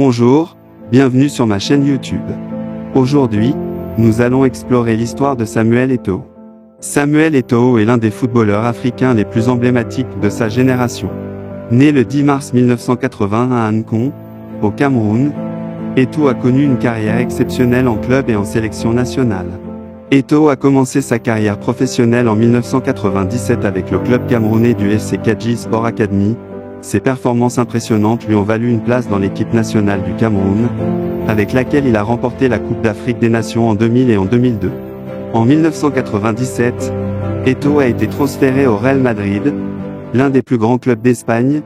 Bonjour, bienvenue sur ma chaîne YouTube. Aujourd'hui, nous allons explorer l'histoire de Samuel Eto'o. Samuel Eto'o est l'un des footballeurs africains les plus emblématiques de sa génération. Né le 10 mars 1980 à Ankon, au Cameroun, Eto'o a connu une carrière exceptionnelle en club et en sélection nationale. Eto'o a commencé sa carrière professionnelle en 1997 avec le club camerounais du FC Kadji Sport Academy. Ses performances impressionnantes lui ont valu une place dans l'équipe nationale du Cameroun, avec laquelle il a remporté la Coupe d'Afrique des Nations en 2000 et en 2002. En 1997, Eto'o a été transféré au Real Madrid, l'un des plus grands clubs d'Espagne.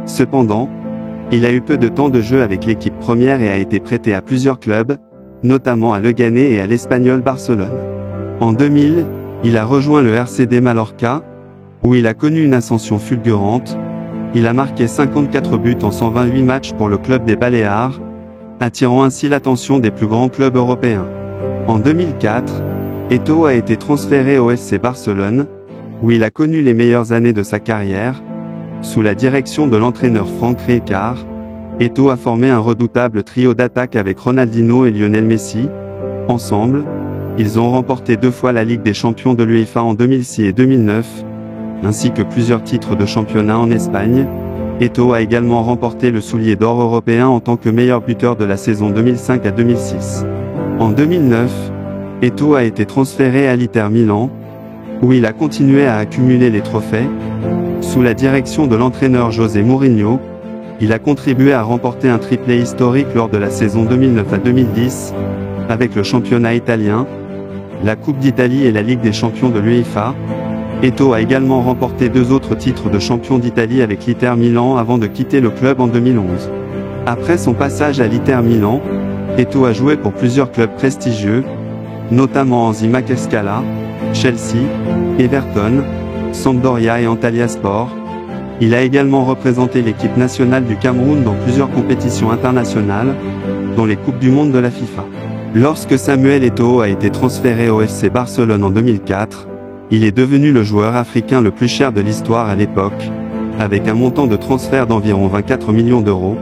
Cependant, il a eu peu de temps de jeu avec l'équipe première et a été prêté à plusieurs clubs, notamment à Leganés et à l'Espanyol Barcelone. En 2000, il a rejoint le RCD Mallorca, où il a connu une ascension fulgurante. Il a marqué 54 buts en 128 matchs pour le club des Baléares, attirant ainsi l'attention des plus grands clubs européens. En 2004, Eto'o a été transféré au FC Barcelone, où il a connu les meilleures années de sa carrière. Sous la direction de l'entraîneur Franck Rijkaard, Eto'o a formé un redoutable trio d'attaque avec Ronaldinho et Lionel Messi. Ensemble, ils ont remporté 2 fois la Ligue des champions de l'UEFA en 2006 et 2009, ainsi que plusieurs titres de championnat en Espagne. Eto'o a également remporté le soulier d'or européen en tant que meilleur buteur de la saison 2005 à 2006. En 2009, Eto'o a été transféré à l'Inter Milan, où il a continué à accumuler les trophées. Sous la direction de l'entraîneur José Mourinho, il a contribué à remporter un triplé historique lors de la saison 2009 à 2010, avec le championnat italien, la Coupe d'Italie et la Ligue des champions de l'UEFA. Eto'o a également remporté 2 autres titres de champion d'Italie avec l'Inter Milan avant de quitter le club en 2011. Après son passage à l'Inter Milan, Eto'o a joué pour plusieurs clubs prestigieux, notamment Enzima Cascala, Chelsea, Everton, Sampdoria et Antalyaspor. Il a également représenté l'équipe nationale du Cameroun dans plusieurs compétitions internationales, dont les Coupes du Monde de la FIFA. Lorsque Samuel Eto'o a été transféré au FC Barcelone en 2004, il est devenu le joueur africain le plus cher de l'histoire à l'époque, avec un montant de transfert d'environ 24 millions d'euros.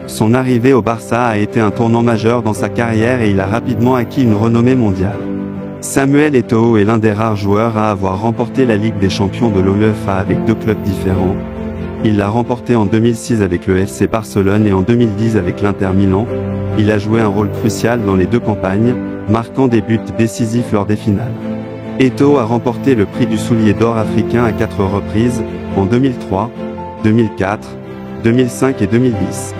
Son arrivée au Barça a été un tournant majeur dans sa carrière et il a rapidement acquis une renommée mondiale. Samuel Eto'o est l'un des rares joueurs à avoir remporté la Ligue des champions de l'UEFA avec 2 clubs différents. Il l'a remporté en 2006 avec le FC Barcelone et en 2010 avec l'Inter Milan. Il a joué un rôle crucial dans les 2 campagnes, marquant des buts décisifs lors des finales. Eto'o a remporté le prix du soulier d'or africain à 4 reprises, en 2003, 2004, 2005 et 2010.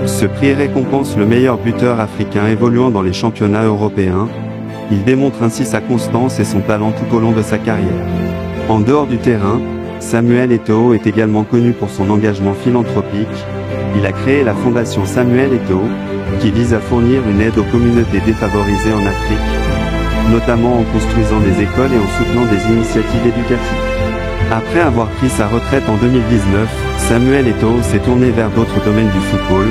Ce prix récompense le meilleur buteur africain évoluant dans les championnats européens. Il démontre ainsi sa constance et son talent tout au long de sa carrière. En dehors du terrain, Samuel Eto'o est également connu pour son engagement philanthropique. Il a créé la fondation Samuel Eto'o, qui vise à fournir une aide aux communautés défavorisées en Afrique, notamment en construisant des écoles et en soutenant des initiatives éducatives. Après avoir pris sa retraite en 2019, Samuel Eto'o s'est tourné vers d'autres domaines du football.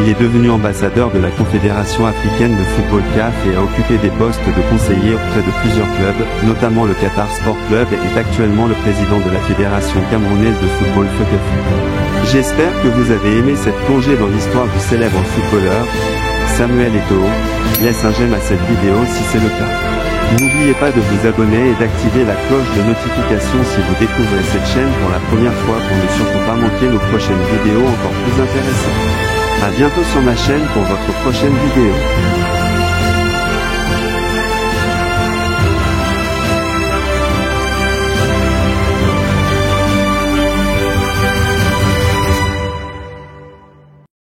Il est devenu ambassadeur de la Confédération africaine de football CAF et a occupé des postes de conseiller auprès de plusieurs clubs, notamment le Qatar Sport Club, et est actuellement le président de la Fédération camerounaise de football FECAFOOT. J'espère que vous avez aimé cette plongée dans l'histoire du célèbre footballeur Samuel Eto'o. Laisse un j'aime à cette vidéo si c'est le cas. N'oubliez pas de vous abonner et d'activer la cloche de notification si vous découvrez cette chaîne pour la première fois pour ne surtout pas manquer nos prochaines vidéos encore plus intéressantes. A bientôt sur ma chaîne pour votre prochaine vidéo.